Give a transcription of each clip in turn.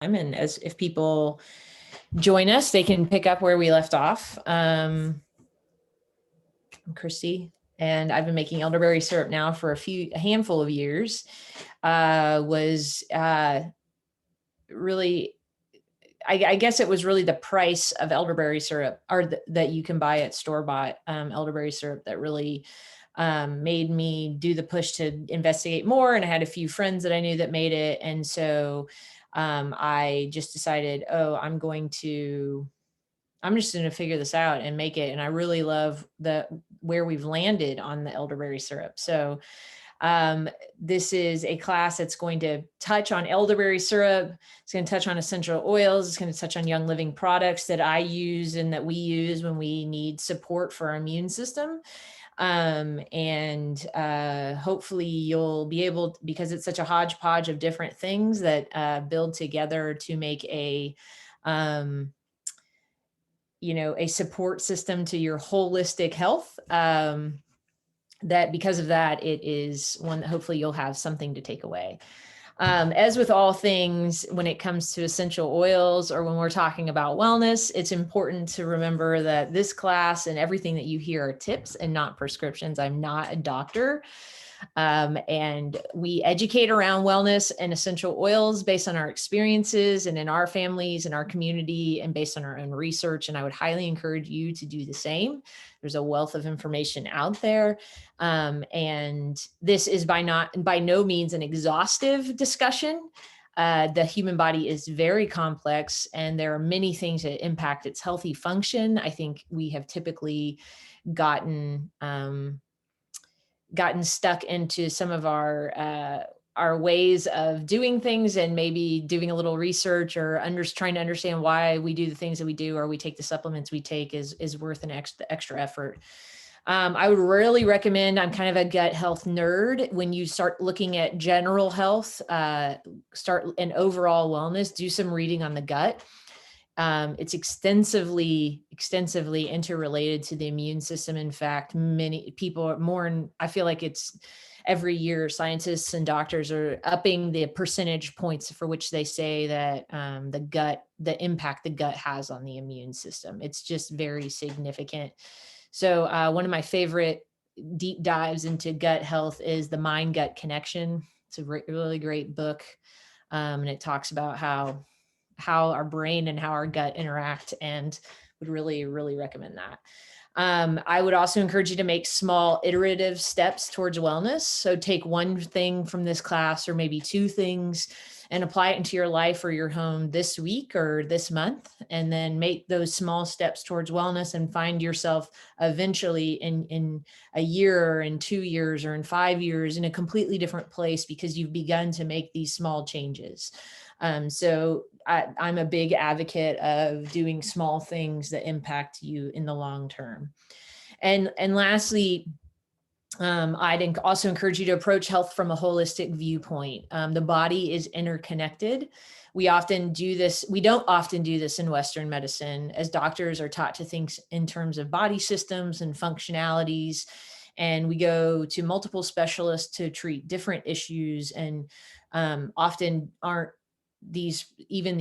And as if people join us, they can pick up where we left off. I'm Christy, and I've been making elderberry syrup now for a handful of years. Was really, I guess it was really the price of elderberry syrup, or that you can buy at store-bought elderberry syrup, that really made me do the push to investigate more. And I had a few friends that I knew that made it, and so I just decided, oh, I'm just going to figure this out and make it. And I really love where we've landed on the elderberry syrup. So this is a class that's going to touch on elderberry syrup. It's going to touch on essential oils. It's going to touch on Young Living products that I use and that we use when we need support for our immune system. Hopefully you'll be able to, because it's such a hodgepodge of different things that build together to make a support system to your holistic health. That because of that, it is one that hopefully you'll have something to take away. As with all things, when it comes to essential oils, or when we're talking about wellness, it's important to remember that this class and everything that you hear are tips and not prescriptions. I'm not a doctor. And we educate around wellness and essential oils based on our experiences and in our families and our community and based on our own research. And I would highly encourage you to do the same. There's a wealth of information out there. And this is by no means an exhaustive discussion. The human body is very complex, and there are many things that impact its healthy function. I think we have typically gotten stuck into some of our ways of doing things, and maybe doing a little research or trying to understand why we do the things that we do, or we take the supplements we take is worth an extra effort. I would really recommend, I'm kind of a gut health nerd. When you start looking at general health, start an overall wellness, do some reading on the gut. It's extensively interrelated to the immune system. In fact, many people are I feel like it's every year scientists and doctors are upping the percentage points for which they say that the impact the gut has on the immune system. It's just very significant. So one of my favorite deep dives into gut health is The Mind-Gut Connection. It's a really great book. And it talks about how our brain and how our gut interact, and would really, really recommend that. I would also encourage you to make small iterative steps towards wellness. So take one thing from this class, or maybe two things, and apply it into your life or your home this week or this month, and then make those small steps towards wellness, and find yourself eventually in a year, or in 2 years, or in 5 years in a completely different place, because you've begun to make these small changes. So I'm a big advocate of doing small things that impact you in the long term. And lastly, I'd also encourage you to approach health from a holistic viewpoint. The body is interconnected. We don't often do this in Western medicine, as doctors are taught to think in terms of body systems and functionalities. And we go to multiple specialists to treat different issues, and often these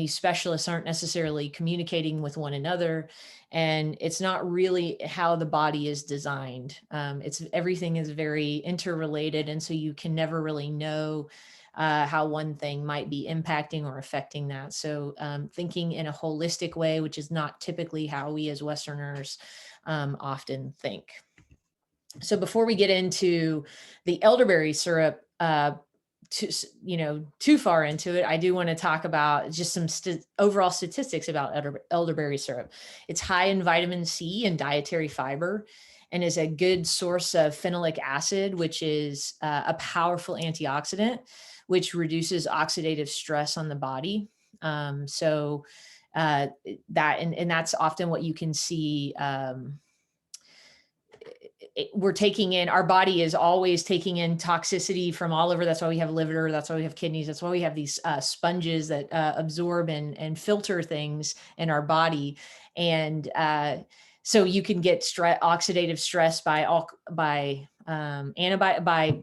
specialists aren't necessarily communicating with one another, and it's not really how the body is designed. Everything is very interrelated, and so you can never really know how one thing might be impacting or affecting that. So thinking in a holistic way, which is not typically how we as Westerners often think. So before we get into the elderberry syrup, too far into it, I do want to talk about just some overall statistics about elderberry syrup. It's high in vitamin C and dietary fiber, and is a good source of phenolic acid, which is a powerful antioxidant, which reduces oxidative stress on the body. That's often what you can see. Our body is always taking in toxicity from all over. That's why we have liver. That's why we have kidneys. That's why we have these sponges that absorb and filter things in our body. And so you can get oxidative stress by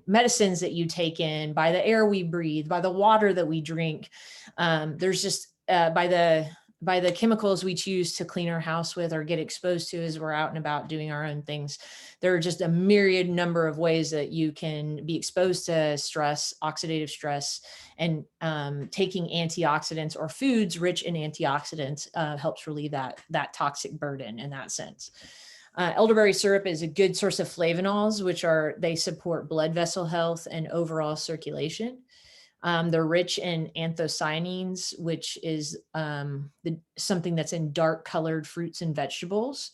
medicines that you take in, by the air we breathe, by the water that we drink. There's just by the chemicals we choose to clean our house with or get exposed to as we're out and about doing our own things. There are just a myriad number of ways that you can be exposed to stress, oxidative stress, and taking antioxidants or foods rich in antioxidants helps relieve that toxic burden in that sense. Elderberry syrup is a good source of flavonols, they support blood vessel health and overall circulation. They're rich in anthocyanins, which is something that's in dark colored fruits and vegetables,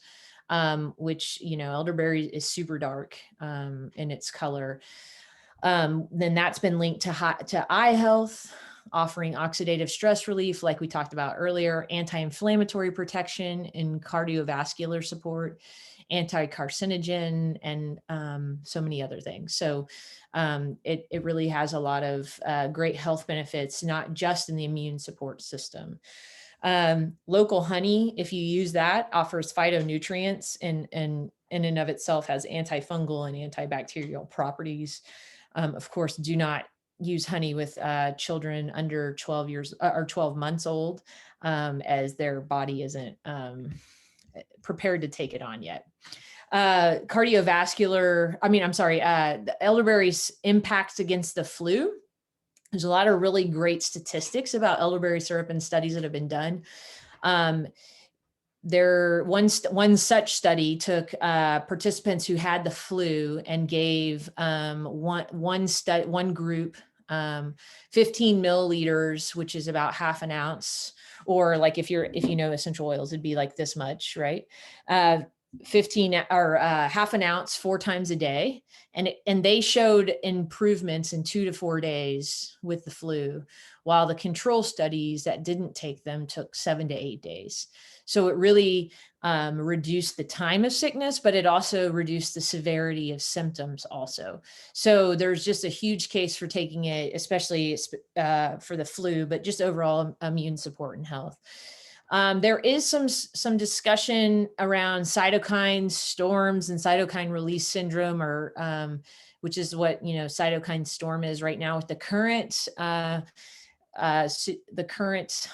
which, elderberry is super dark in its color. Then that's been linked to eye health, offering oxidative stress relief, like we talked about earlier, anti-inflammatory protection and cardiovascular support, anti-carcinogen, and so many other things. So it really has a lot of great health benefits, not just in the immune support system. Local honey, if you use that, offers phytonutrients and in and of itself has antifungal and antibacterial properties. Of course, do not use honey with children under 12 years or 12 months old, as their body isn't prepared to take it on yet. The elderberry's impacts against the flu. There's a lot of really great statistics about elderberry syrup and studies that have been done. One such study took participants who had the flu and gave one group 15 milliliters, which is about half an ounce, or like if you know essential oils, it'd be like this much, right? 15 or half an ounce 4 times a day, and they showed improvements in 2 to 4 days with the flu, while the control studies that didn't take them took 7 to 8 days. So it really reduced the time of sickness, but it also reduced the severity of symptoms also. So there's just a huge case for taking it, especially for the flu, but just overall immune support and health. There is some discussion around cytokine storms and cytokine release syndrome, or which is what cytokine storm is right now with the current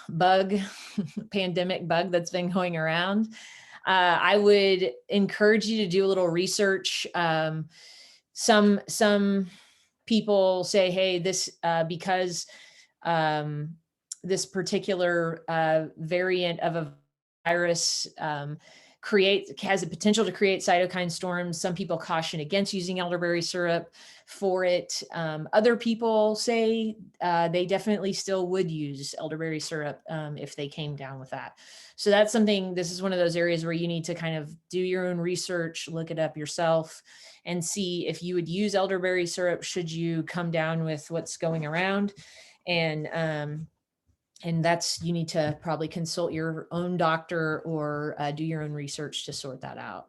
bug pandemic bug that's been going around. I would encourage you to do a little research. Some people say, hey, this because this particular variant of a virus has the potential to create cytokine storms. Some people caution against using elderberry syrup for it. Other people say they definitely still would use elderberry syrup if they came down with that. So that's something, this is one of those areas where you need to kind of do your own research, look it up yourself, and see if you would use elderberry syrup should you come down with what's going around. And that's, you need to probably consult your own doctor or do your own research to sort that out.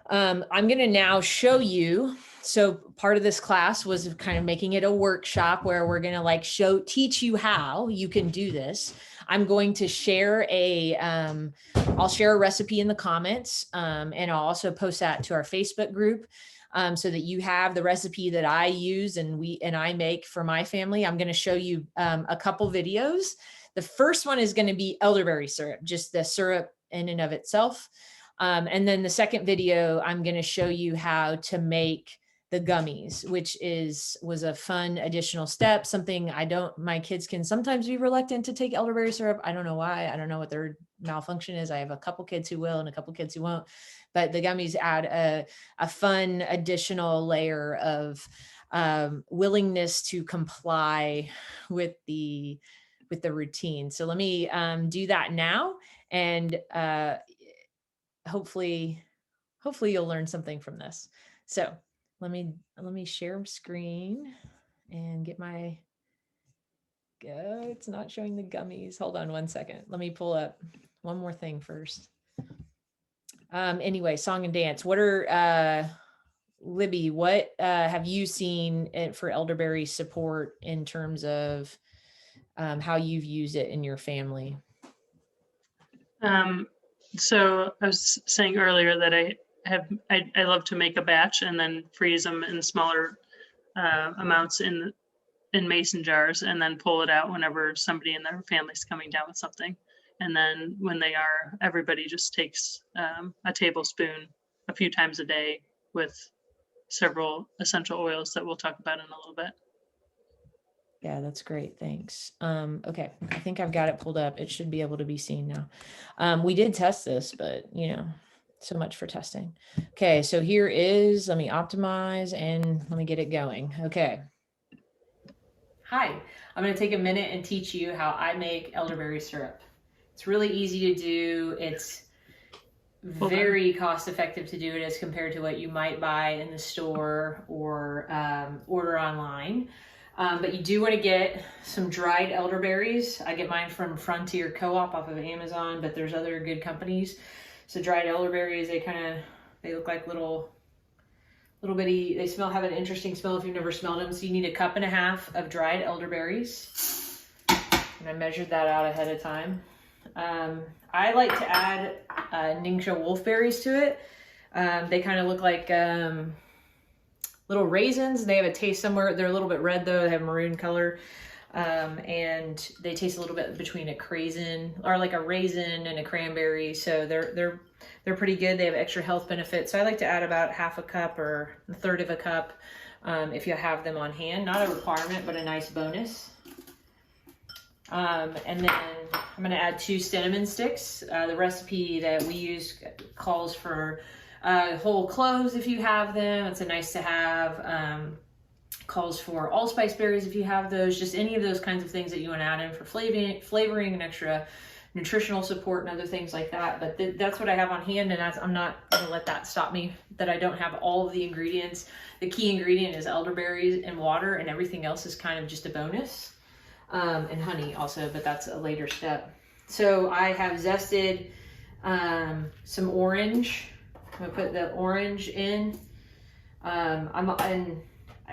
I'm going to now show you. So part of this class was kind of making it a workshop where we're going to teach you how you can do this. I'm going to share I'll share a recipe in the comments, and I'll also post that to our Facebook group. So that you have the recipe that I use and I make for my family. I'm going to show you a couple videos. The first one is going to be elderberry syrup, just the syrup in and of itself. And then the second video, I'm going to show you how to make the gummies, which was a fun additional step, something my kids can sometimes be reluctant to take elderberry syrup. I don't know why. I don't know what their malfunction is. I have a couple kids who will and a couple kids who won't, but the gummies add a fun additional layer of willingness to comply with the routine. So let me do that now, and hopefully you'll learn something from this. So let me share screen and get it's not showing the gummies. Hold on one second. Let me pull up one more thing first. Anyway, song and dance. What are Libby, what have you seen for elderberry support in terms of how you've used it in your family? So I was saying earlier that I love to make a batch and then freeze them in smaller amounts in in mason jars and then pull it out whenever somebody in their family's coming down with something. And then when they are, everybody just takes a tablespoon a few times a day with several essential oils that we'll talk about in a little bit. Yeah, that's great. Thanks. Okay. I think I've got it pulled up. It should be able to be seen now. We did test this, but so much for testing. Okay. So here is, let me optimize and let me get it going. Okay. Hi, I'm going to take a minute and teach you how I make elderberry syrup. It's really easy to do. It's very cost effective to do it as compared to what you might buy in the store or order online. But you do want to get some dried elderberries. I get mine from Frontier Co-op off of Amazon, but there's other good companies. So dried elderberries, they look like little bitty, they have an interesting smell if you've never smelled them. So you need 1.5 cups of dried elderberries. And I measured that out ahead of time. I like to add Ningxia Wolfberries to it. They kind of look like little raisins. They have a taste somewhere. They're a little bit red though. They have maroon color. And they taste a little bit between a craisin or like a raisin and a cranberry. So they're pretty good. They have extra health benefits. So I like to add about 1/2 cup or 1/3 cup if you have them on hand. Not a requirement, but a nice bonus. And then I'm going to add 2 cinnamon sticks. The recipe that we use calls for whole cloves if you have them. It's a nice to have. Calls for allspice berries if you have those. Just any of those kinds of things that you want to add in for flavoring and extra nutritional support and other things like that. But that's what I have on hand, and I'm not going to let that stop me that I don't have all of the ingredients. The key ingredient is elderberries and water, and everything else is kind of just a bonus. And honey also, but that's a later step. So I have zested some orange. I'm gonna put the orange in.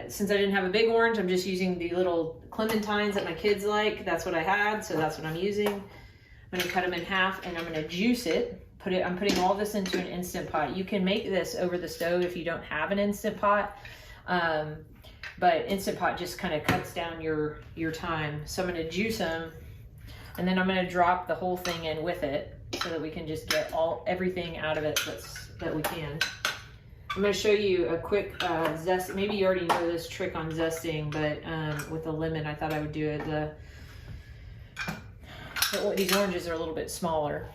Since I didn't have a big orange, I'm just using the little clementines that my kids like. That's what I had, so that's what I'm using. I'm gonna cut them in half and I'm gonna juice it. I'm putting all this into an Instant Pot. You can make this over the stove if you don't have an Instant Pot. But Instant Pot just kind of cuts down your time. So I'm gonna juice them and then I'm gonna drop the whole thing in with it so that we can just get everything out of it that we can. I'm going to show you a quick zest. Maybe you already know this trick on zesting, but with a lemon, I thought I would do it. These oranges are a little bit smaller,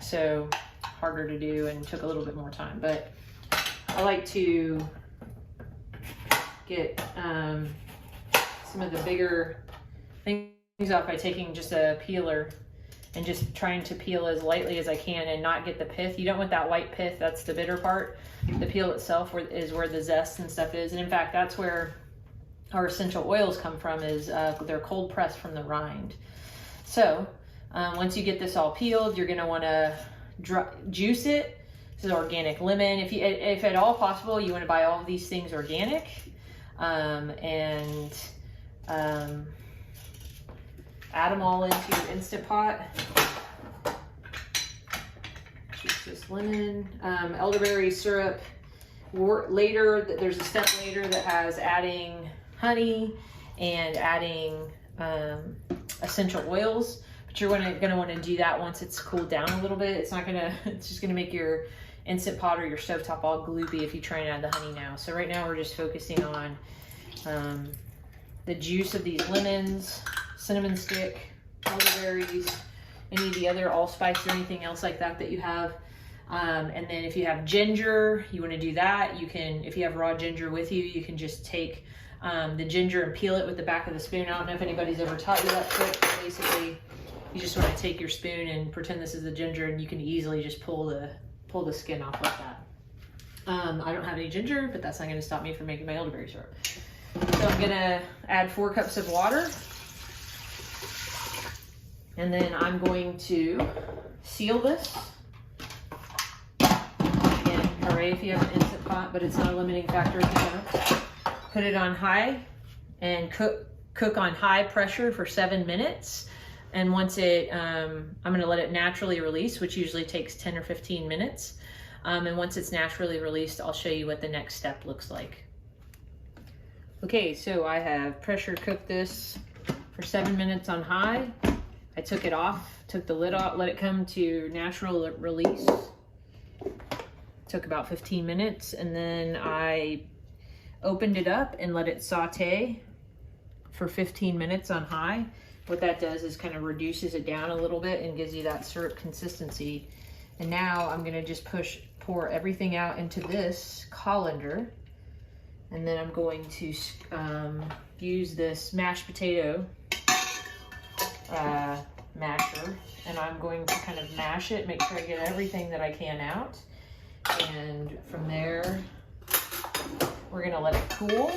so harder to do and took a little bit more time. But I like to get some of the bigger things off by taking just a peeler and just trying to peel as lightly as I can and not get the pith. You don't want that white pith, that's the bitter part. The peel itself is where the zest and stuff is. And in fact, that's where our essential oils come from, is they're cold pressed from the rind. So once you get this all peeled, you're gonna wanna juice it. This is organic lemon. If at all possible, you wanna buy all of these things organic. Add them all into your Instant Pot. Juice this lemon. Elderberry syrup. Later, there's a step later that has adding honey and adding essential oils. But you're gonna want to do that once it's cooled down a little bit. It's just gonna make your Instant Pot or your stovetop all gloopy if you try and add the honey now. So right now we're just focusing on the juice of these lemons, cinnamon stick, elderberries, any of the other allspice or anything else like that you have. And then if you have ginger, you want to do that. You can, if you have raw ginger with you, you can just take the ginger and peel it with the back of the spoon. I don't know if anybody's ever taught you that trick, but basically you just want to take your spoon and pretend this is the ginger, and you can easily just pull the skin off like that. I don't have any ginger, but that's not going to stop me from making my elderberry syrup. So I'm gonna add 4 cups of water. And then I'm going to seal this. Again, hooray if you have an Instant Pot, but it's not a limiting factor if you don't. Put it on high and cook on high pressure for 7 minutes. And once I'm gonna let it naturally release, which usually takes 10 or 15 minutes. And once it's naturally released, I'll show you what the next step looks like. Okay, so I have pressure cooked this for 7 minutes on high. I took it off, took the lid off, let it come to natural release. Took about 15 minutes, and then I opened it up and let it saute for 15 minutes on high. What that does is kind of reduces it down a little bit and gives you that syrup consistency. And now I'm gonna just pour everything out into this colander. And then I'm going to use this mashed potato masher, and I'm going to kind of mash it, make sure I get everything that I can out. And from there, we're gonna let it cool.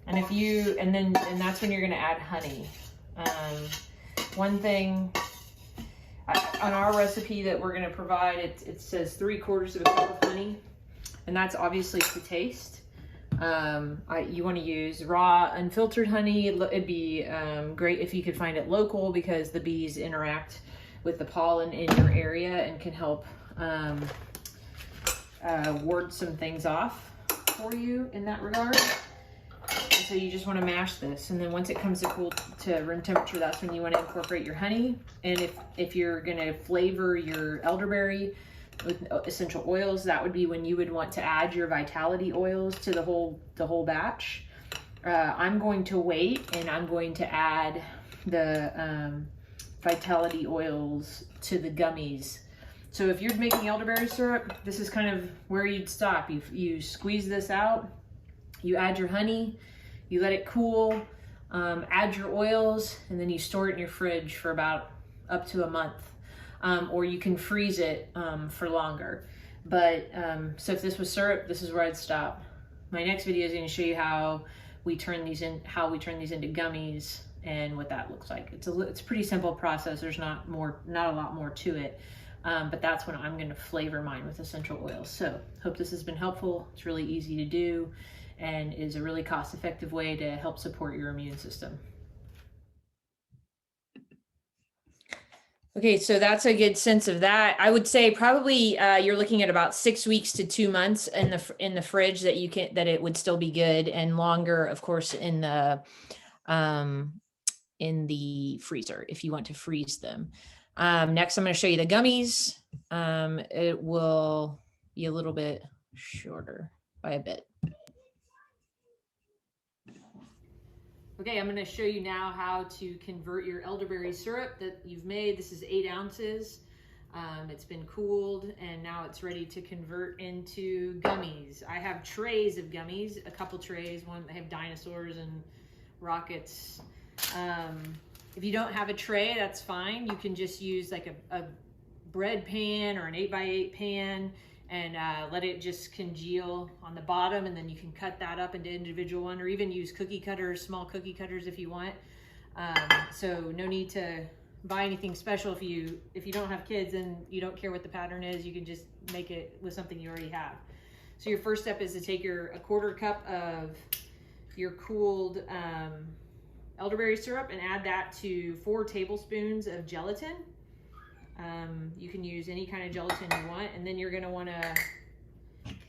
And and that's when you're gonna add honey. One thing on our recipe that we're gonna provide, it says 3/4 of a cup of honey, and that's obviously to taste. You want to use raw, unfiltered honey. It'd be great if you could find it local, because the bees interact with the pollen in your area and can help ward some things off for you in that regard. And so you just want to mash this, and then once it comes to room temperature, that's when you want to incorporate your honey. And if you're going to flavor your elderberry with essential oils, that would be when you would want to add your vitality oils to the whole batch. I'm going to wait, and I'm going to add the vitality oils to the gummies. So if you're making elderberry syrup, this is kind of where you'd stop. You squeeze this out, you add your honey, you let it cool, add your oils, and then you store it in your fridge for about up to a month. Or you can freeze it for longer. But so if this was syrup, this is where I'd stop. My next video is going to show you how we turn these into gummies and what that looks like. It's a pretty simple process. There's not a lot more to it. But that's when I'm going to flavor mine with essential oils. So hope this has been helpful. It's really easy to do and is a really cost-effective way to help support your immune system. Okay, so that's a good sense of that. I would say probably you're looking at about 6 weeks to 2 months in the fridge that it would still be good, and longer, of course, in the freezer if you want to freeze them. Next, I'm going to show you the gummies. It will be a little bit shorter by a bit. Okay, I'm going to show you now how to convert your elderberry syrup that you've made. This is 8 ounces. It's been cooled, and now it's ready to convert into gummies. I have trays of gummies, a couple trays. One, they have dinosaurs and rockets. If you don't have a tray, that's fine. You can just use like a bread pan or an 8x8 pan and let it just congeal on the bottom, and then you can cut that up into individual one, or even use cookie cutters, small cookie cutters if you want. So no need to buy anything special. If you don't have kids and you don't care what the pattern is, you can just make it with something you already have. So your first step is to take a 1/4 cup of your cooled elderberry syrup and add that to 4 tablespoons of gelatin. You can use any kind of gelatin you want, and then you're going to want to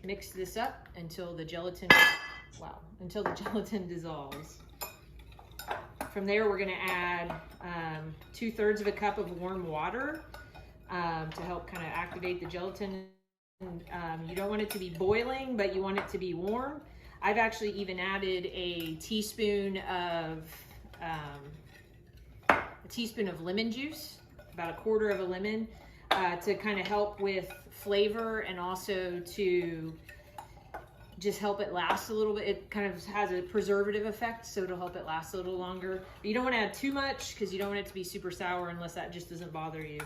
mix this up until the gelatin dissolves. From there, we're going to add 2/3 of a cup of warm water to help kind of activate the gelatin. You don't want it to be boiling, but you want it to be warm. I've actually even added a teaspoon of lemon juice, about 1/4 of a lemon, to kind of help with flavor, and also to just help it last a little bit. It kind of has a preservative effect, so it'll help it last a little longer. But you don't want to add too much, because you don't want it to be super sour unless that just doesn't bother you.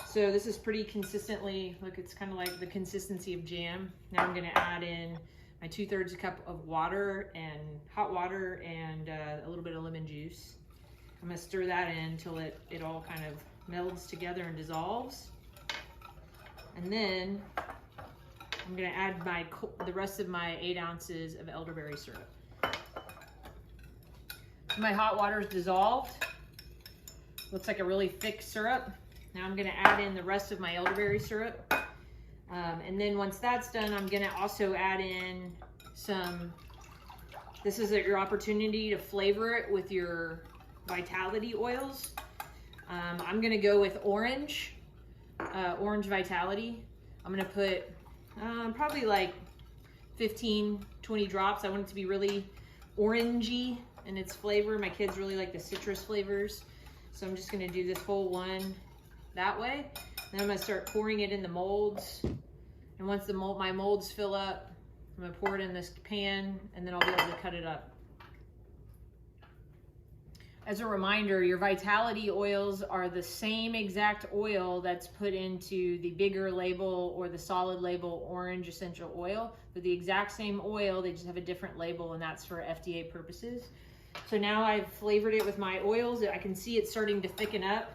So this is pretty consistently, look, it's kind of like the consistency of jam. Now I'm going to add in my 2/3 cup of water, and hot water, and a little bit of lemon juice. I'm going to stir that in until it all kind of melds together and dissolves. And then I'm going to add the rest of my 8 ounces of elderberry syrup. My hot water is dissolved. Looks like a really thick syrup. Now I'm going to add in the rest of my elderberry syrup. And then once that's done, I'm going to also add in some This is your opportunity to flavor it with your vitality oils. I'm gonna go with orange vitality. I'm gonna put probably like 15, 20 drops. I want it to be really orangey in its flavor. My kids really like the citrus flavors. So I'm just gonna do this whole one that way. Then I'm gonna start pouring it in the molds. And once my molds fill up, I'm gonna pour it in this pan, and then I'll be able to cut it up. As a reminder, your vitality oils are the same exact oil that's put into the bigger label or the solid label orange essential oil. They're the exact same oil, they just have a different label, and that's for FDA purposes. So now I've flavored it with my oils. I can see it starting to thicken up.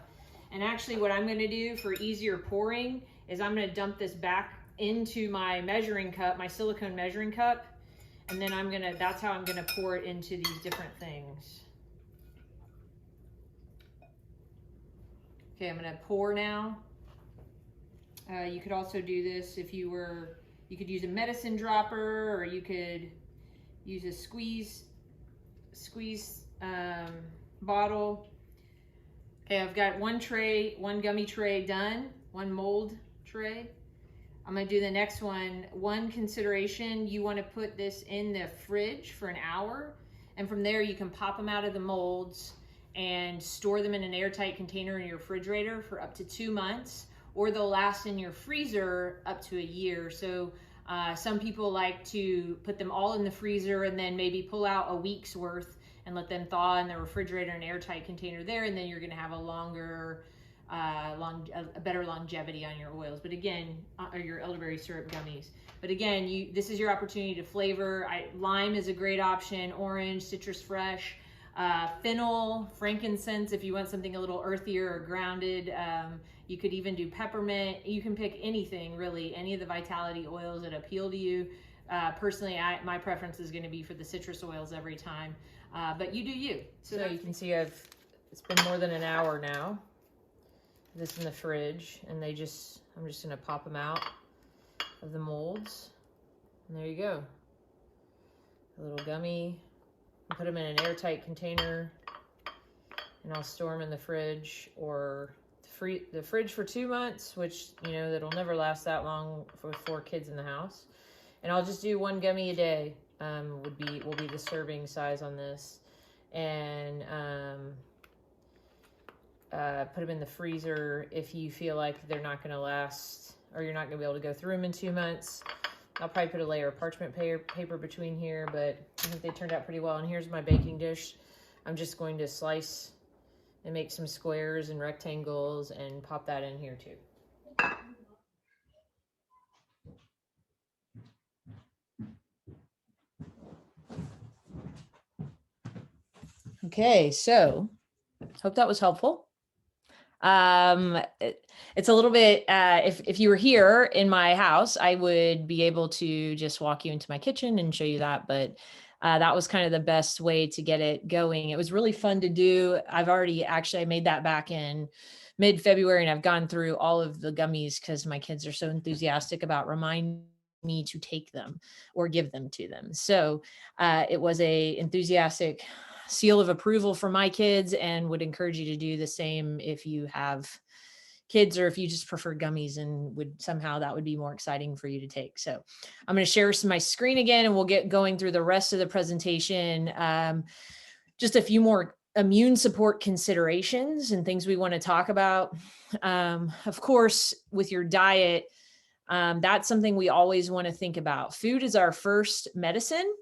And actually what I'm gonna do for easier pouring is I'm gonna dump this back into my measuring cup, my silicone measuring cup, and then that's how I'm gonna pour it into these different things. Okay, I'm gonna pour now. You could also do this if you could use a medicine dropper, or you could use a squeeze bottle. Okay, I've got one gummy tray done, one mold tray. I'm gonna do the next one. One consideration, you wanna put this in the fridge for an hour, and from there you can pop them out of the molds and store them in an airtight container in your refrigerator for up to 2 months, or they'll last in your freezer up to a year. So some people like to put them all in the freezer and then maybe pull out a week's worth and let them thaw in the refrigerator, an airtight container there, and then you're gonna have a better longevity on your oils. But again, or your elderberry syrup gummies. But again, this is your opportunity to flavor. Lime is a great option, orange, citrus fresh. Fennel, frankincense, if you want something a little earthier or grounded. You could even do peppermint. You can pick anything, really, any of the vitality oils that appeal to you. Personally, my preference is gonna be for the citrus oils every time, but you do you. So you can see it's been more than an hour now, this in the fridge, and I'm just gonna pop them out of the molds. And there you go, a little gummy. Put them in an airtight container, and I'll store them in the fridge or the fridge for 2 months, which, you know, that'll never last that long for 4 kids in the house. And I'll just do 1 gummy a day. Will be the serving size on this, and put them in the freezer if you feel like they're not going to last, or you're not going to be able to go through them in 2 months. I'll probably put a layer of parchment paper between here, but I think they turned out pretty well. And here's my baking dish. I'm just going to slice and make some squares and rectangles and pop that in here too. Okay, so hope that was helpful. It's a little bit, if you were here in my house, I would be able to just walk you into my kitchen and show you that, but that was kind of the best way to get it going. It was really fun to do. I made that back in mid-February, and I've gone through all of the gummies because my kids are so enthusiastic about reminding me to take them or give them to them. So it was a enthusiastic seal of approval for my kids, and would encourage you to do the same if you have kids, or if you just prefer gummies and that would be more exciting for you to take. So I'm going to share my screen again, and we'll get going through the rest of the presentation. Just a few more immune support considerations and things we want to talk about. Of course, with your diet, that's something we always want to think about. Food is our first medicine.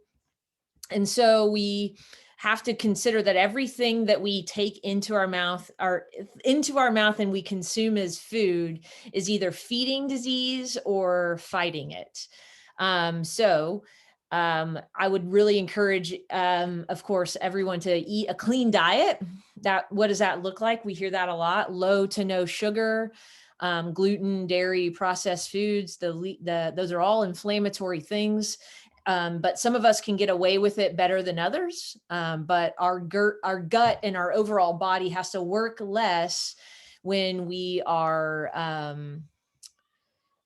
And so we have to consider that everything that we take into our mouth and we consume as food is either feeding disease or fighting it. I would really encourage, of course, everyone to eat a clean diet. What does that look like? We hear that a lot. Low to no sugar, gluten, dairy, processed foods. Those are all inflammatory things. But some of us can get away with it better than others. But our gut and our overall body has to work less when we are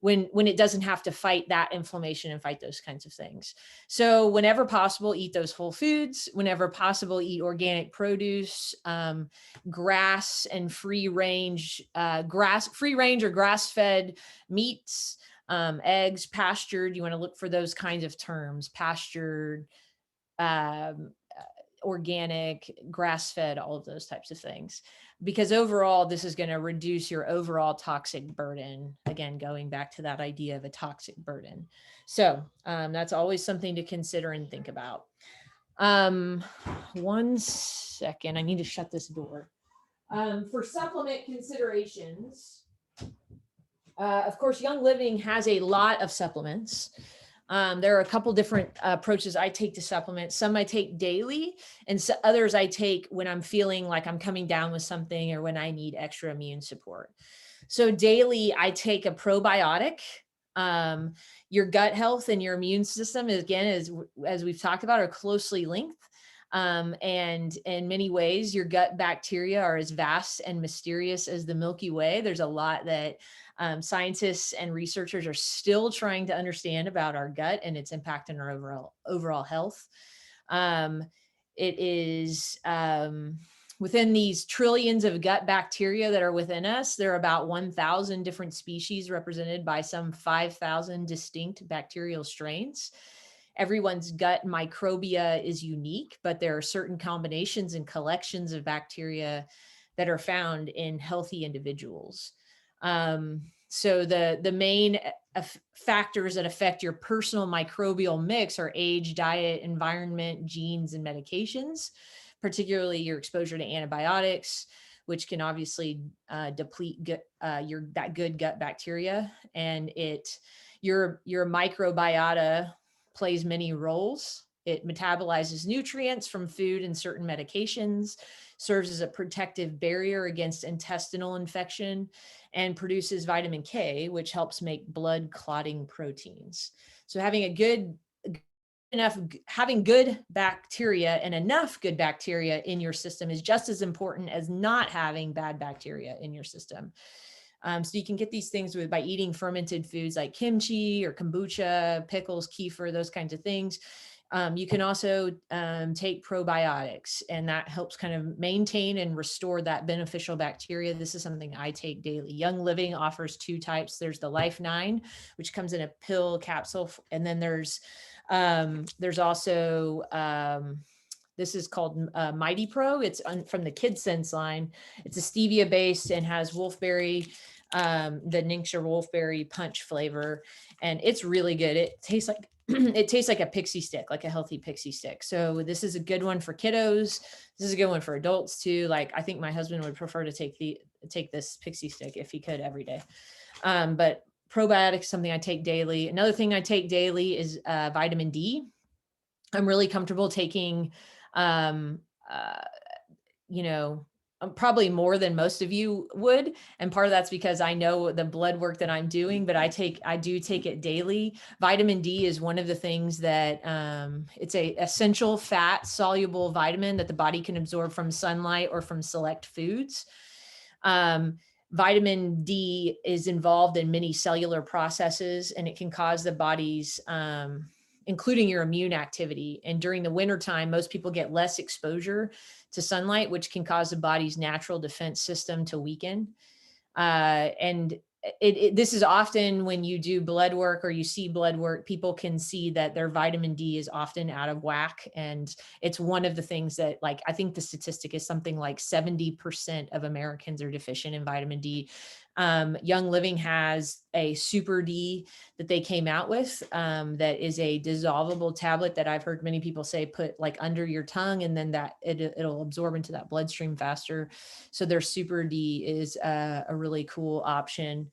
when it doesn't have to fight that inflammation and fight those kinds of things. So whenever possible, eat those whole foods. Whenever possible, eat organic produce, grass and free range, free range or grass fed meats, eggs, pastured. You want to look for those kinds of terms: pastured, um, organic, grass fed, all of those types of things. Because overall, this is going to reduce your overall toxic burden. Again, going back to that idea of a toxic burden. So that's always something to consider and think about. 1 second, I need to shut this door. For supplement considerations, of course, Young Living has a lot of supplements. There are a couple different approaches I take to supplements. Some I take daily, and others I take when I'm feeling like I'm coming down with something or when I need extra immune support. So daily, I take a probiotic. Your gut health and your immune system, again, as we've talked about, are closely linked. And in many ways, your gut bacteria are as vast and mysterious as the Milky Way. There's a lot that scientists and researchers are still trying to understand about our gut and its impact on our overall health. It is within these trillions of gut bacteria that are within us, there are about 1,000 different species represented by some 5,000 distinct bacterial strains. Everyone's gut microbia is unique, but there are certain combinations and collections of bacteria that are found in healthy individuals. So the main factors that affect your personal microbial mix are age, diet, environment, genes, and medications, particularly your exposure to antibiotics, which can obviously deplete that good gut bacteria. And your microbiota plays many roles. It metabolizes nutrients from food and certain medications, serves as a protective barrier against intestinal infection, and produces vitamin K, which helps make blood clotting proteins. So having good bacteria and enough good bacteria in your system is just as important as not having bad bacteria in your system. So you can get these things by eating fermented foods like kimchi or kombucha, pickles, kefir, those kinds of things. You can also take probiotics, and that helps kind of maintain and restore that beneficial bacteria. This is something I take daily. Young Living offers 2 types. There's the Life 9, which comes in a pill capsule, and then there's also this is called Mighty Pro. It's from the Kid Sense line. It's a stevia based and has wolfberry, the Ningxia Wolfberry punch flavor, and it's really good. It tastes like it tastes like a pixie stick, like a healthy pixie stick. So this is a good one for kiddos. This is a good one for adults too. Like I think my husband would prefer to take this pixie stick if he could every day. But probiotics, something I take daily. Another thing I take daily is vitamin D. I'm really comfortable taking, probably more than most of you would. And part of that's because I know the blood work that I'm doing, but I do take it daily. Vitamin D is one of the things that it's a essential fat soluble vitamin that the body can absorb from sunlight or from select foods. Vitamin D is involved in many cellular processes, and it can cause the body's, including your immune activity. And during the wintertime, most people get less exposure to sunlight, which can cause the body's natural defense system to weaken. And this is often when you do blood work or you see blood work, people can see that their vitamin D is often out of whack. And it's one of the things that, like, I think the statistic is something like 70% of Americans are deficient in vitamin D. Young Living has a Super D that they came out with that is a dissolvable tablet that I've heard many people say put like under your tongue, and then that it'll absorb into that bloodstream faster. So their Super D is a really cool option.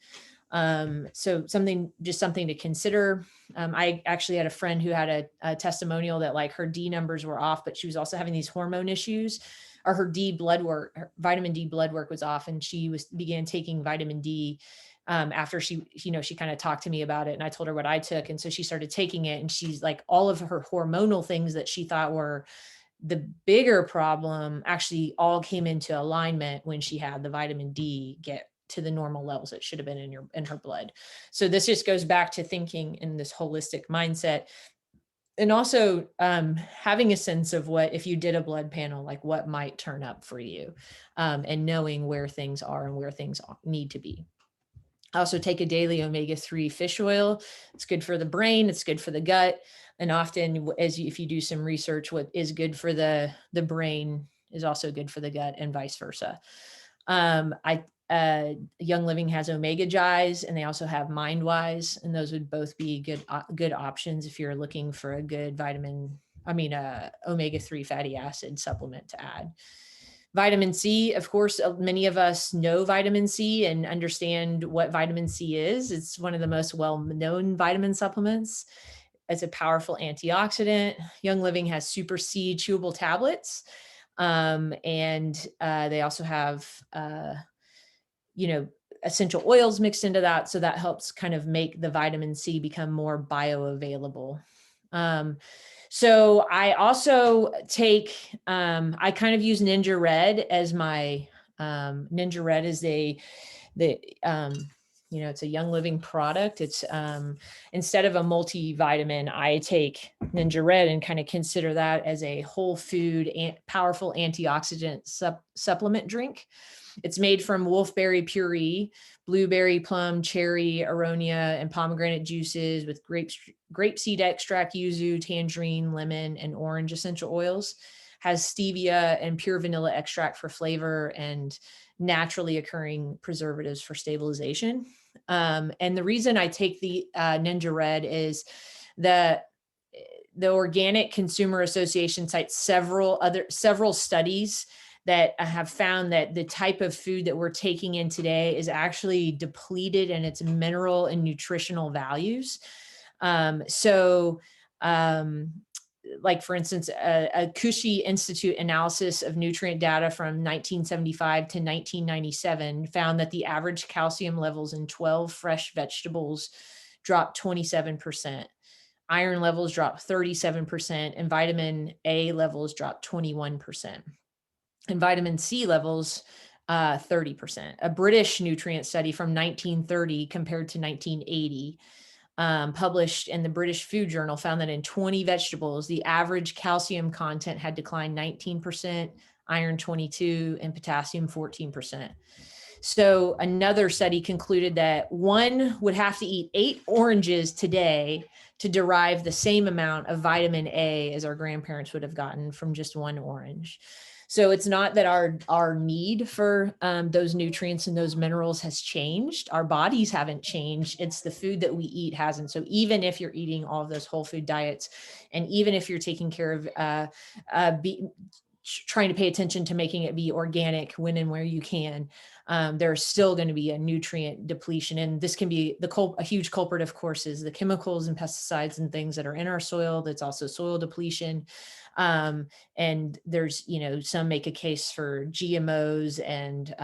So something to consider. I actually had a friend who had a testimonial that like her D numbers were off, but she was also having these hormone issues, or her vitamin D blood work was off, and she began taking vitamin D after she kind of talked to me about it, and I told her what I took. And so she started taking it, and she's like, all of her hormonal things that she thought were the bigger problem actually all came into alignment when she had the vitamin D get to the normal levels it should have been in her blood. So this just goes back to thinking in this holistic mindset, and also having a sense of what, if you did a blood panel, like what might turn up for you, and knowing where things are and where things need to be. I also take a daily omega-3 fish oil. It's good for the brain. It's good for the gut. And often, if you do some research, what is good for the brain is also good for the gut, and vice versa. Young Living has Omega Jais, and they also have MindWise, and those would both be good options if you're looking for a good omega-3 fatty acid supplement to add. Vitamin C, of course, many of us know vitamin C and understand what vitamin C is. It's one of the most well-known vitamin supplements. It's a powerful antioxidant. Young Living has Super C chewable tablets. And they also have essential oils mixed into that. So that helps kind of make the vitamin C become more bioavailable. So I also take, I kind of use Ninja Red as my, Ninja Red is it's a Young Living product. It's instead of a multivitamin, I take Ninja Red and kind of consider that as a whole food and powerful antioxidant supplement drink. It's made from wolfberry puree, blueberry, plum, cherry, aronia, and pomegranate juices with grape seed extract, yuzu, tangerine, lemon, and orange essential oils. Has stevia and pure vanilla extract for flavor, and naturally occurring preservatives for stabilization. And the reason I take the Ninja Red is that the Organic Consumer Association cites several studies that have found that the type of food that we're taking in today is actually depleted in its mineral and nutritional values. Like for instance, a Cushy Institute analysis of nutrient data from 1975 to 1997 found that the average calcium levels in 12 fresh vegetables dropped 27%. Iron levels dropped 37%, and vitamin A levels dropped 21%. And vitamin C levels 30%. A British nutrient study from 1930 compared to 1980, published in the British Food Journal, found that in 20 vegetables, the average calcium content had declined 19%, iron 22%, and potassium 14%. So another study concluded that one would have to eat 8 oranges today to derive the same amount of vitamin A as our grandparents would have gotten from just one orange. So it's not that our need for those nutrients and those minerals has changed. Our bodies haven't changed. It's the food that we eat hasn't. So even if you're eating all of those whole food diets, and even if you're taking care of trying to pay attention to making it be organic when and where you can, there's still going to be a nutrient depletion. And this can be a huge culprit, of course, is the chemicals and pesticides and things that are in our soil. That's also soil depletion. And there's, some make a case for GMOs and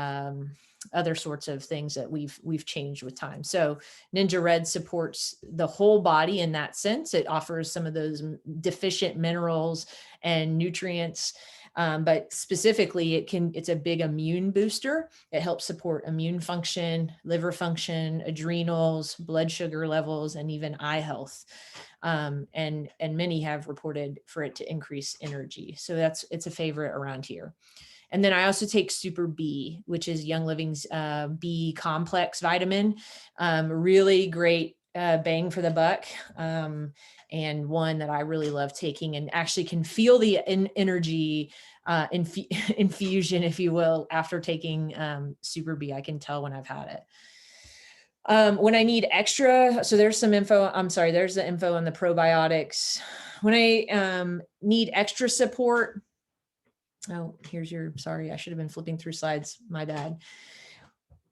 other sorts of things that we've changed with time. So Ninja Red supports the whole body in that sense. It offers some of those deficient minerals and nutrients. But specifically, it's a big immune booster. It helps support immune function, liver function, adrenals, blood sugar levels, and even eye health. And many have reported for it to increase energy. So it's a favorite around here. And then I also take Super B, which is Young Living's B complex vitamin. Really great bang for the buck. And one that I really love taking, and actually can feel the energy infusion, if you will, after taking Super B. I can tell when I've had it. When I need extra, so there's some info, there's the info on the probiotics. When I need extra support, sorry, I should have been flipping through slides, my bad.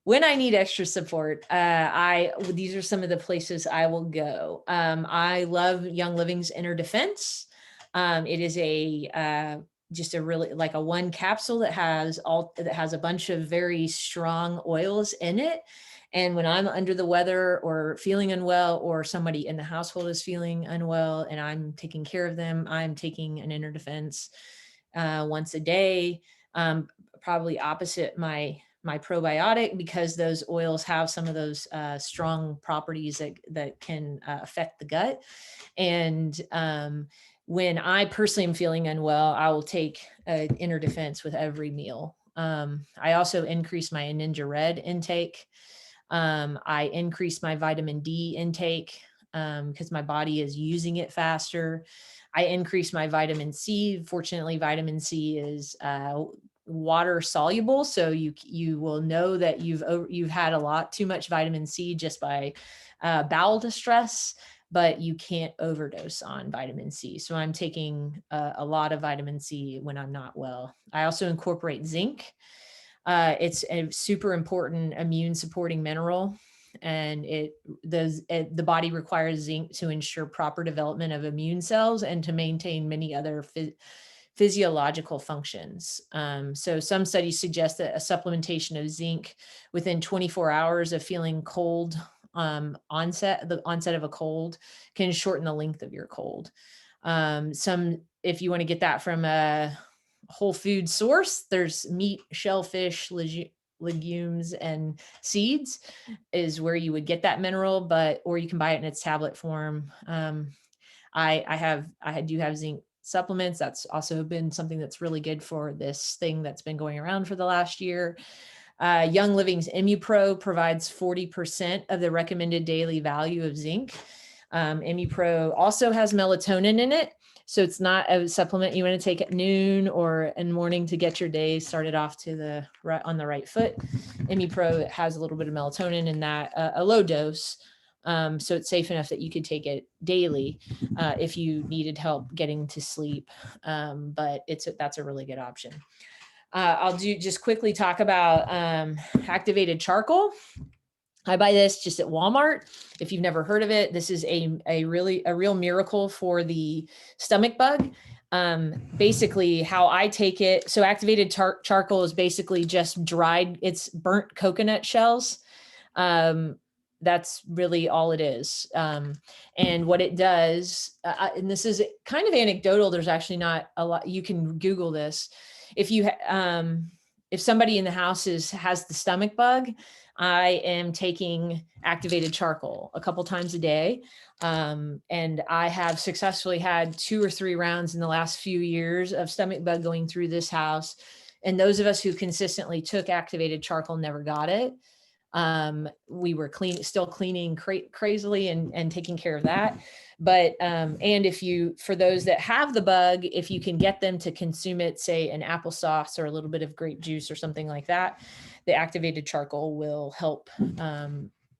When I need extra support, these are some of the places I will go. I love Young Living's Inner Defense. It is just a really like a one capsule that has a bunch of very strong oils in it. And when I'm under the weather or feeling unwell, or somebody in the household is feeling unwell and I'm taking care of them, I'm taking an Inner Defense once a day, probably opposite my my probiotic, because those oils have some of those strong properties that can affect the gut. And when I personally am feeling unwell, I will take an inner defense with every meal. I also increase my Ninja Red intake. I increase my vitamin D intake because my body is using it faster. I increase my vitamin C. Fortunately, vitamin C is water soluble, so you will know that you've had a lot too much vitamin C just by bowel distress, but you can't overdose on vitamin C. So I'm taking a lot of vitamin C when I'm not well. I also incorporate zinc. It's a super important immune supporting mineral, and the body requires zinc to ensure proper development of immune cells and to maintain many other physiological functions. So some studies suggest that a supplementation of zinc within 24 hours of feeling cold, the onset of a cold, can shorten the length of your cold. If you want to get that from a whole food source, there's meat, shellfish, legumes, and seeds is where you would get that mineral, or you can buy it in its tablet form. I do have zinc supplements. That's also been something that's really good for this thing that's been going around for the last year. Young Living's ImmuPro provides 40% of the recommended daily value of zinc. ImmuPro also has melatonin in it, so it's not a supplement you want to take at noon or in morning to get your day started off on the right foot. ImmuPro has a little bit of melatonin in that, a low dose. So it's safe enough that you could take it daily if you needed help getting to sleep. But that's a really good option. I'll just quickly talk about activated charcoal. I buy this just at Walmart. If you've never heard of it, this is a real miracle for the stomach bug. Basically how I take it. So activated charcoal is basically just it's burnt coconut shells. That's really all it is. And what it does, and this is kind of anecdotal, there's actually not a lot, you can Google this. If somebody in the house has the stomach bug, I am taking activated charcoal a couple times a day. And I have successfully had 2 or 3 rounds in the last few years of stomach bug going through this house. And those of us who consistently took activated charcoal never got it. We were still cleaning crazily and taking care of that. But, and for those that have the bug, if you can get them to consume it, say in applesauce or a little bit of grape juice or something like that, the activated charcoal will help,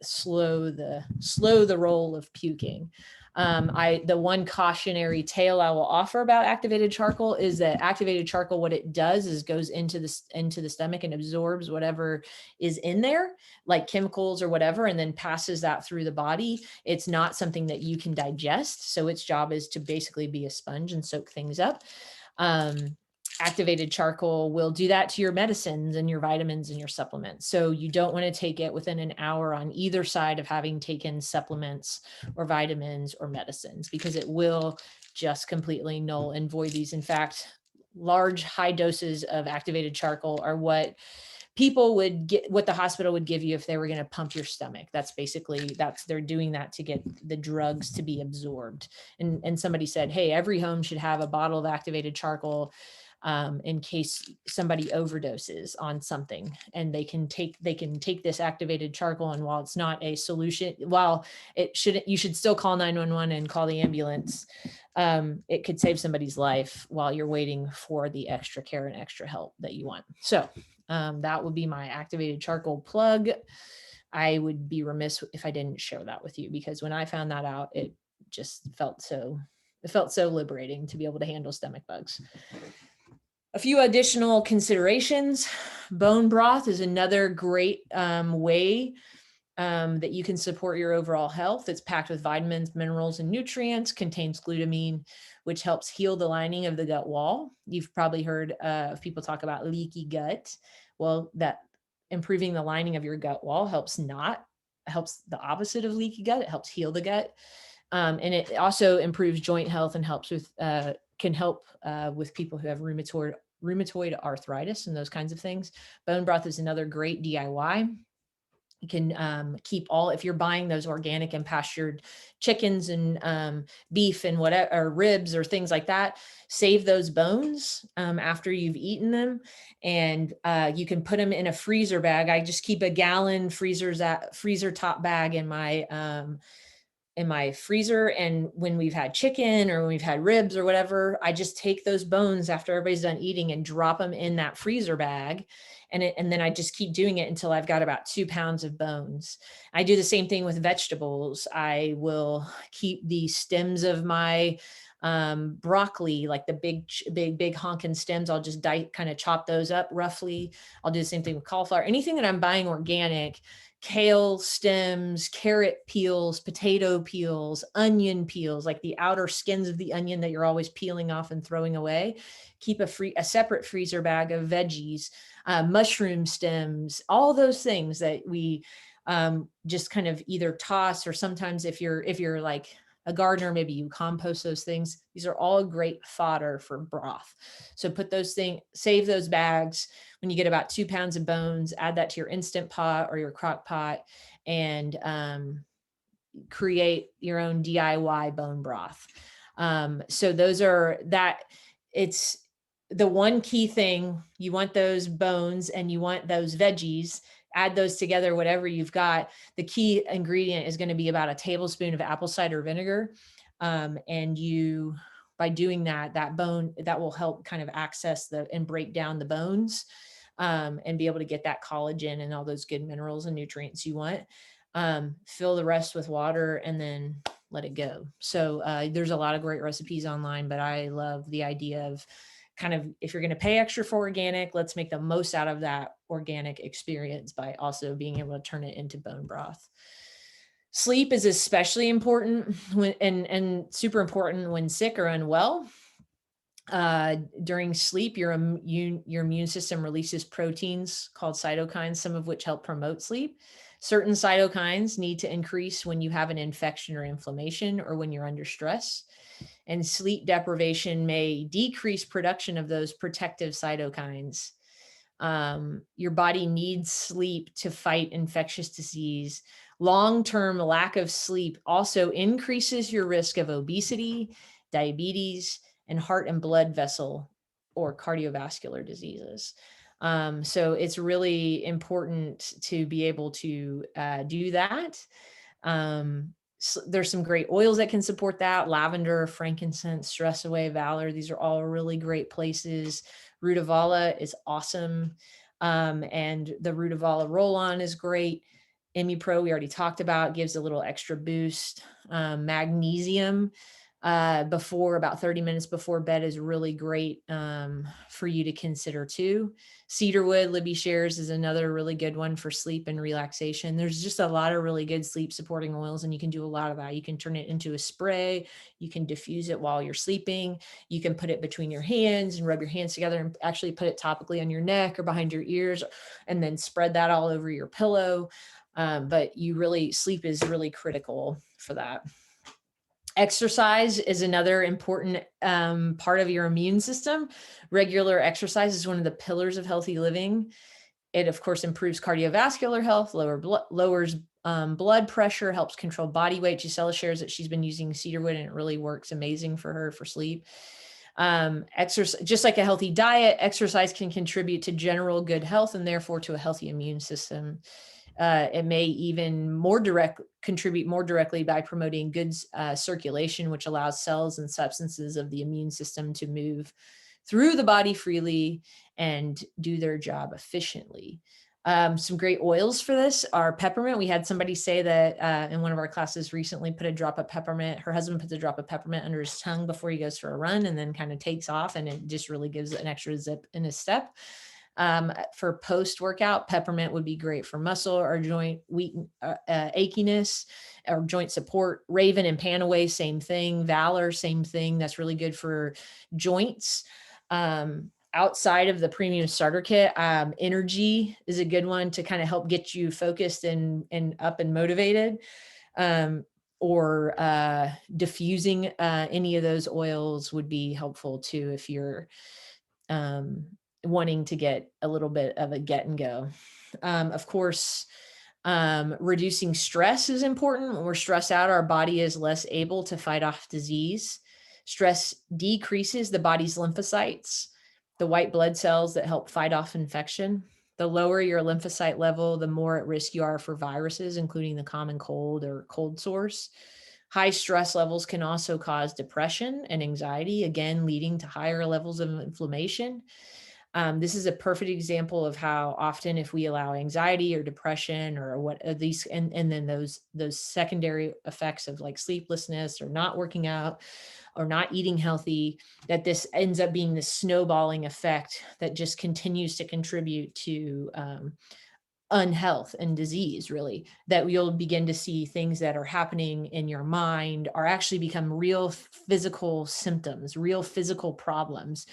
slow the roll of puking. The one cautionary tale I will offer about activated charcoal is that activated charcoal, what it does is goes into the stomach and absorbs whatever is in there, like chemicals or whatever, and then passes that through the body. It's not something that you can digest. So its job is to basically be a sponge and soak things up. Activated charcoal will do that to your medicines and your vitamins and your supplements. So you don't want to take it within an hour on either side of having taken supplements or vitamins or medicines, because it will just completely null and void these. In fact, large, high doses of activated charcoal are what the hospital would give you if they were going to pump your stomach. They're doing that to get the drugs to be absorbed. And somebody said, hey, every home should have a bottle of activated charcoal in case somebody overdoses on something, and they can take this activated charcoal. And while it's not a solution, you should still call 911 and call the ambulance. It could save somebody's life while you're waiting for the extra care and extra help that you want. So that would be my activated charcoal plug. I would be remiss if I didn't share that with you, because when I found that out, it just felt so liberating to be able to handle stomach bugs. A few additional considerations. Bone broth is another great way that you can support your overall health. It's packed with vitamins, minerals, and nutrients, contains glutamine, which helps heal the lining of the gut wall. You've probably heard of people talk about leaky gut. Well, that improving the lining of your gut wall helps the opposite of leaky gut. It helps heal the gut. And it also improves joint health and can help with people who have rheumatoid rheumatoid arthritis and those kinds of things. Bone broth is another great DIY. You can keep all, if you're buying those organic and pastured chickens and beef and whatever, or ribs or things like that, save those bones after you've eaten them, and you can put them in a freezer bag. I just keep a gallon freezer top bag in my freezer. And when we've had chicken or when we've had ribs or whatever, I just take those bones after everybody's done eating and drop them in that freezer bag. And then I just keep doing it until I've got about 2 pounds of bones. I do the same thing with vegetables. I will keep the stems of my broccoli, like the big honking stems. I'll just kind of chop those up roughly. I'll do the same thing with cauliflower. Anything that I'm buying organic, kale stems, carrot peels, potato peels, onion peels, like the outer skins of the onion that you're always peeling off and throwing away. Keep a separate freezer bag of veggies, mushroom stems, all those things that we just kind of either toss, or sometimes if you're like a gardener, maybe you compost those things. These are all great fodder for broth. So save those bags. When you get about 2 pounds of bones, add that to your Instant Pot or your crock pot, and create your own DIY bone broth. So it's the one key thing. You want those bones and you want those veggies, add those together, whatever you've got. The key ingredient is going to be about a tablespoon of apple cider vinegar. And by doing that will help kind of access and break down the bones, and be able to get that collagen and all those good minerals and nutrients you want. Fill the rest with water and then let it go. So there's a lot of great recipes online, but I love the idea of kind of, if you're going to pay extra for organic, let's make the most out of that organic experience by also being able to turn it into bone broth. Sleep is especially important and super important when sick or unwell. During sleep, your immune system releases proteins called cytokines, some of which help promote sleep. Certain cytokines need to increase when you have an infection or inflammation, or when you're under stress. And sleep deprivation may decrease production of those protective cytokines. Your body needs sleep to fight infectious disease. Long-term lack of sleep also increases your risk of obesity, diabetes, and heart and blood vessel or cardiovascular diseases. So it's really important to be able to do that. So there's some great oils that can support that: lavender, frankincense, stress away, valor. These are all really great places. Rutavala is awesome. And the Rutavala roll-on is great. Pro, we already talked about, gives a little extra boost. Magnesium before about 30 minutes before bed is really great for you to consider too. Cedarwood, Libby shares, is another really good one for sleep and relaxation. There's just a lot of really good sleep supporting oils, and you can do a lot of that. You can turn it into a spray. You can diffuse it while you're sleeping. You can put it between your hands and rub your hands together and actually put it topically on your neck or behind your ears, and then spread that all over your pillow. But sleep is really critical for that. Exercise is another important part of your immune system. Regular exercise is one of the pillars of healthy living. It, of course, improves cardiovascular health, lowers blood pressure, helps control body weight. Gisela shares that she's been using cedarwood and it really works amazing for her for sleep. Exercise, just like a healthy diet, exercise can contribute to general good health and therefore to a healthy immune system. It may even contribute more directly by promoting good circulation, which allows cells and substances of the immune system to move through the body freely and do their job efficiently. Some great oils for this are peppermint. We had somebody say that in one of our classes recently, put a drop of peppermint. Her husband puts a drop of peppermint under his tongue before he goes for a run, and then kind of takes off, and it just really gives an extra zip in his step. For post-workout, peppermint would be great for muscle or joint achiness or joint support. Raven and Panaway, same thing. Valor, same thing. That's really good for joints. Outside of the premium starter kit, energy is a good one to kind of help get you focused and up and motivated. Or diffusing any of those oils would be helpful too if you're wanting to get a little bit of a get and go. Of course, reducing stress is important. When we're stressed out, our body is less able to fight off disease. Stress decreases the body's lymphocytes, the white blood cells that help fight off infection. The lower your lymphocyte level, the more at risk you are for viruses, including the common cold or cold sores. High stress levels can also cause depression and anxiety, again, leading to higher levels of inflammation. This is a perfect example of how often, if we allow anxiety or depression or what are these, and then those secondary effects of like sleeplessness or not working out or not eating healthy, that this ends up being this snowballing effect that just continues to contribute to unhealth and disease, really, that you'll begin to see things that are happening in your mind are actually become real physical symptoms, real physical problems,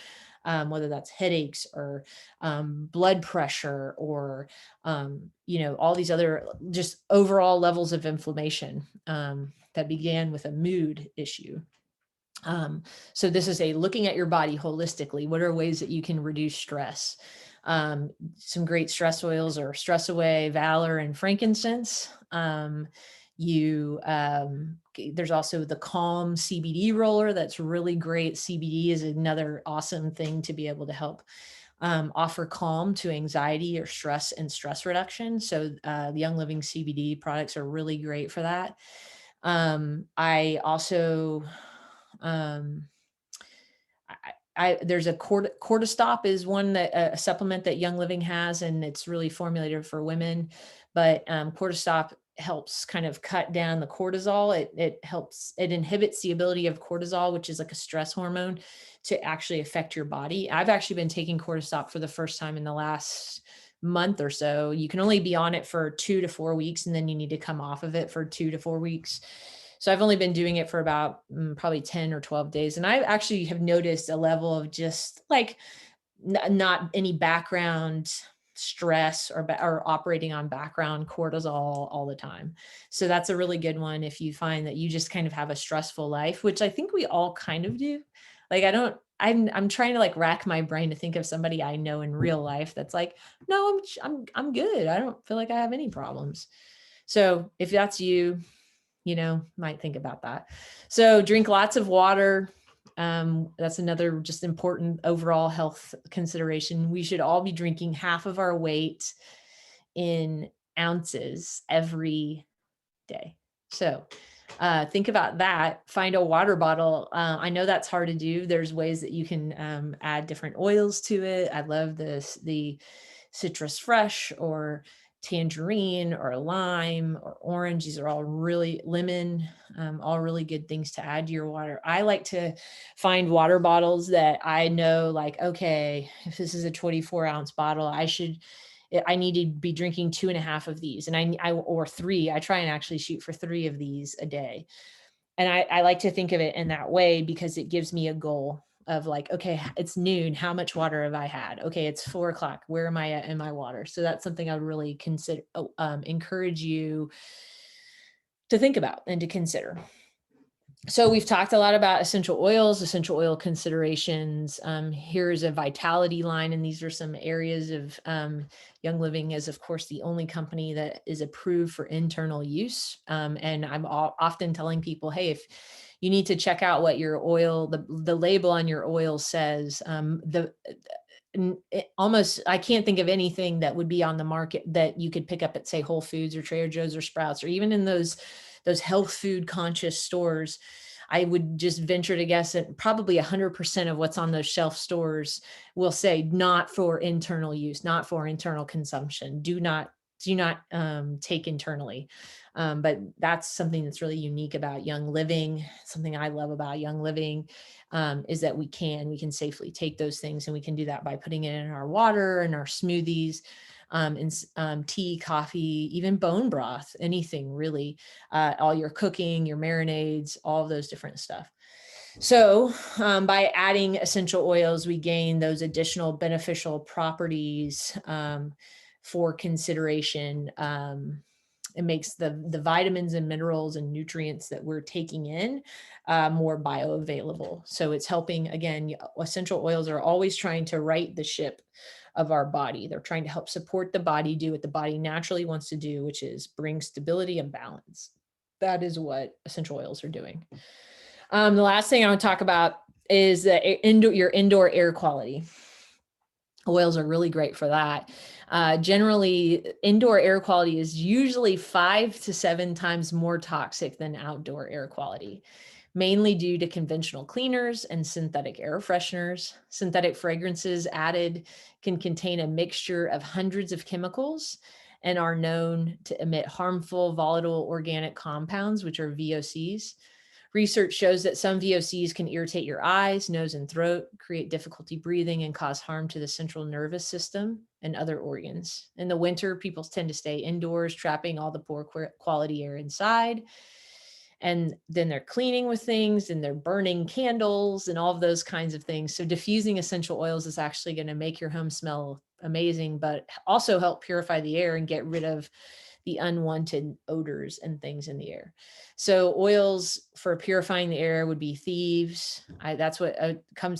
whether that's headaches or blood pressure or, all these other just overall levels of inflammation that began with a mood issue. So this is a looking at your body holistically. What are ways that you can reduce stress? Some great stress oils are Stress Away, Valor, and frankincense. There's also the Calm CBD roller. That's really great. CBD is another awesome thing to be able to help offer calm to anxiety or stress and stress reduction. So the Young Living CBD products are really great for that. I also there's a cortisop is one that a supplement that Young Living has, and it's really formulated for women. But cortisop helps kind of cut down the cortisol. It inhibits the ability of cortisol, which is like a stress hormone, to actually affect your body. I've actually been taking cortisop for the first time in the last month or so. You can only be on it for 2 to 4 weeks, and then you need to come off of it for 2 to 4 weeks. So I've only been doing it for about probably 10 or 12 days. And I actually have noticed a level of just like not any background stress or operating on background cortisol all the time. So that's a really good one if you find that you just kind of have a stressful life, which I think we all kind of do. Like I'm trying to like rack my brain to think of somebody I know in real life that's like, no, I'm good. I don't feel like I have any problems. So if that's you, might think about that. So drink lots of water. That's another just important overall health consideration. We should all be drinking half of our weight in ounces every day. So think about that. Find a water bottle. I know that's hard to do. There's ways that you can add different oils to it. I love the citrus fresh or tangerine or lime or orange. These are all really lemon, all really good things to add to your water. I like to find water bottles that I know, like, okay, if this is a 24-ounce bottle, I need to be drinking 2.5 of these, and or 3. I try and actually shoot for 3 of these a day. And I like to think of it in that way because it gives me a goal of like, okay, it's noon. How much water have I had? Okay, it's 4:00. Where am I at in my water? So that's something I would really encourage you to think about and to consider. So we've talked a lot about essential oils, essential oil considerations. Here's a vitality line, and these are some areas of Young Living is, of course, the only company that is approved for internal use. And I'm often telling people, hey, if you need to check out what your oil, the label on your oil says, almost, I can't think of anything that would be on the market that you could pick up at, say, Whole Foods or Trader Joe's or Sprouts, or even in those health food conscious stores. I would just venture to guess that probably 100% of what's on those shelf stores will say not for internal use, not for internal consumption. Do not take internally. But that's something that's really unique about Young Living. Something I love about Young Living is that we can safely take those things, and we can do that by putting it in our water and our smoothies. Tea, coffee, even bone broth, anything really, all your cooking, your marinades, all of those different stuff. So by adding essential oils, we gain those additional beneficial properties for consideration. it makes the vitamins and minerals and nutrients that we're taking in more bioavailable. So it's helping, again, essential oils are always trying to right the ship of our body. They're trying to help support the body do what the body naturally wants to do, which is bring stability and balance. That is what essential oils are doing. The last thing I want to talk about is your indoor air quality. Oils are really great for that. Generally, indoor air quality is usually 5 to 7 times more toxic than outdoor air quality, mainly due to conventional cleaners and synthetic air fresheners. Synthetic fragrances added can contain a mixture of hundreds of chemicals and are known to emit harmful volatile organic compounds, which are VOCs. Research shows that some VOCs can irritate your eyes, nose, and throat, create difficulty breathing, and cause harm to the central nervous system and other organs. In the winter, people tend to stay indoors, trapping all the poor quality air inside. And then they're cleaning with things and they're burning candles and all of those kinds of things. So diffusing essential oils is actually going to make your home smell amazing, but also help purify the air and get rid of the unwanted odors and things in the air. So oils for purifying the air would be thieves. That's what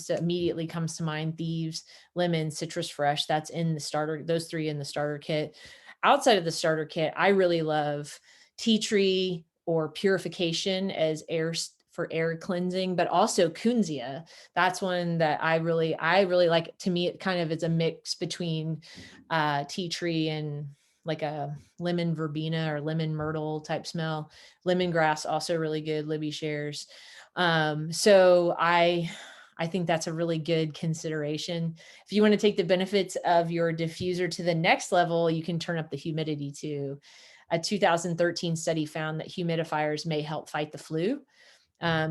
immediately comes to mind. Thieves, lemon, citrus fresh. That's in the starter. Those three in the starter kit. Outside of the starter kit, I really love tea tree or purification as for air cleansing, but also kunzia. That's one that I really like. To me, it kind of is a mix between tea tree and like a lemon verbena or lemon myrtle type smell. Lemongrass also really good. Libby shares. So I think that's a really good consideration. If you want to take the benefits of your diffuser to the next level, you can turn up the humidity too. A 2013 study found that humidifiers may help fight the flu.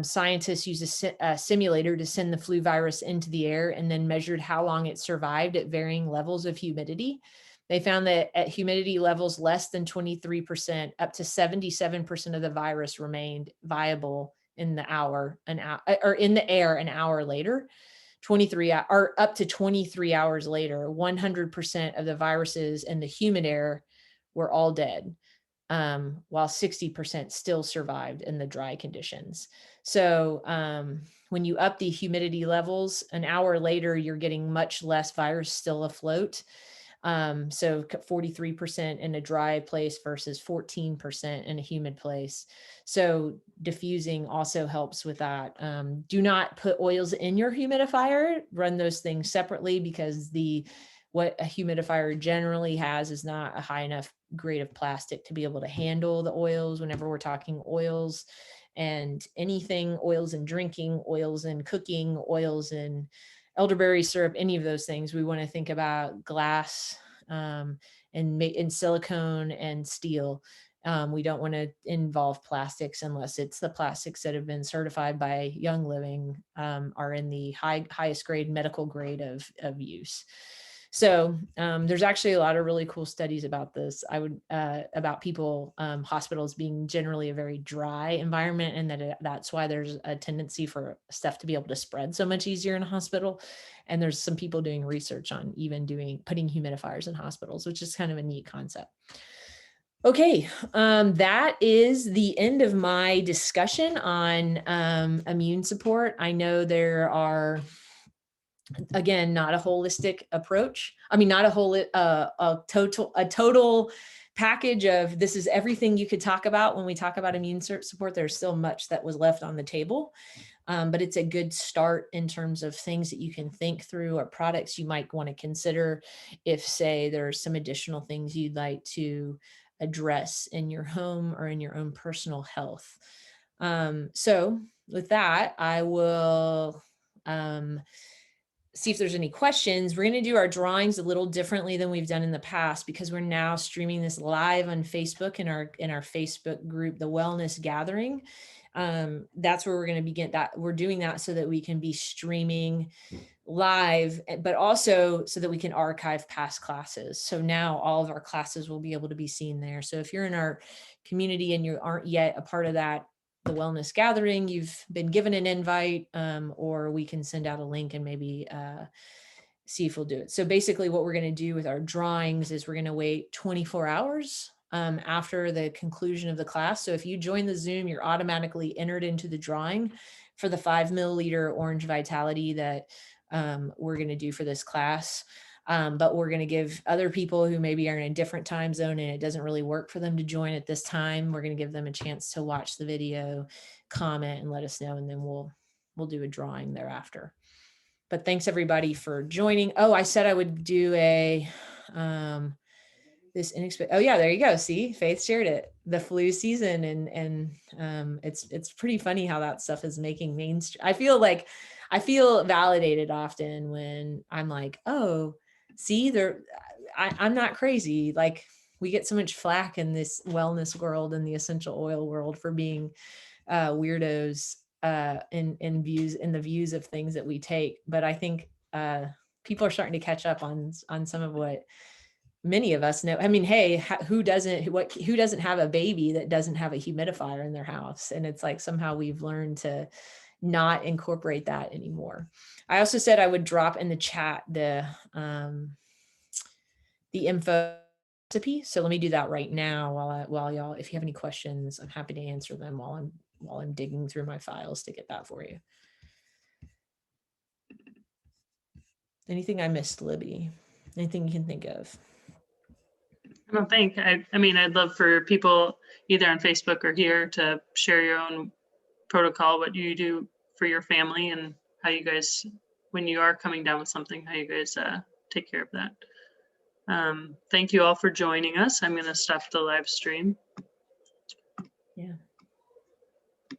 Scientists used a simulator to send the flu virus into the air and then measured how long it survived at varying levels of humidity. They found that at humidity levels less than 23%, up to 77% of the virus remained viable in the or in the air an hour later. 23 or up to 23 hours later, 100% of the viruses in the humid air were all dead, while 60% still survived in the dry conditions. So when you up the humidity levels, an hour later, you're getting much less virus still afloat. So 43% in a dry place versus 14% in a humid place. So diffusing also helps with that. Do not put oils in your humidifier. Run those things separately because what a humidifier generally has is not a high enough grade of plastic to be able to handle the oils whenever we're talking oils and anything, oils in drinking, oils in cooking, oils in elderberry syrup, any of those things. We want to think about glass and silicone and steel. We don't want to involve plastics unless it's the plastics that have been certified by Young Living, are in the highest grade medical grade of use. So there's actually a lot of really cool studies about this. About people, hospitals being generally a very dry environment, and that's why there's a tendency for stuff to be able to spread so much easier in a hospital. And there's some people doing research on even putting humidifiers in hospitals, which is kind of a neat concept. Okay, that is the end of my discussion on immune support. I know there are, again, not a holistic approach. I mean, not a total package of this is everything you could talk about when we talk about immune support. There's still much that was left on the table, but it's a good start in terms of things that you can think through or products you might want to consider if, say, there's some additional things you'd like to address in your home or in your own personal health. So with that, I will see if there's any questions. We're going to do our drawings a little differently than we've done in the past because we're now streaming this live on Facebook in our Facebook group, the Wellness Gathering. That's where we're going to begin that. We're doing that so that we can be streaming live, but also so that we can archive past classes. So now all of our classes will be able to be seen there. So if you're in our community and you aren't yet a part of that, the Wellness Gathering, you've been given an invite, or we can send out a link and maybe see if we'll do it. So basically what we're going to do with our drawings is we're going to wait 24 hours after the conclusion of the class. So if you join the Zoom, you're automatically entered into the drawing for the 5 milliliter orange vitality that we're going to do for this class. But we're going to give other people who maybe are in a different time zone and it doesn't really work for them to join at this time, we're going to give them a chance to watch the video, comment, and let us know, and then we'll do a drawing thereafter. But thanks everybody for joining. Oh, I said I would do a this inexpensive. Oh yeah, there you go. See, Faith shared it. The flu season, and it's pretty funny how that stuff is making mainstream. I feel validated often when I'm like, oh, see, I'm not crazy. Like, we get so much flack in this wellness world and the essential oil world for being weirdos in the views of things that we take. But I think people are starting to catch up on some of what many of us know. I mean, hey, who doesn't have a baby that doesn't have a humidifier in their house? And it's like somehow we've learned to not incorporate that anymore. I also said I would drop in the chat the info recipe. So let me do that right now while y'all, if you have any questions, I'm happy to answer them while I'm digging through my files to get that for you. Anything I missed, Libby? Anything you can think of? I don't think. I mean, I'd love for people either on Facebook or here to share your own protocol, what you do for your family, and how you guys, when you are coming down with something, how you guys take care of that. Thank you all for joining us. I'm going to stop the live stream. Yeah.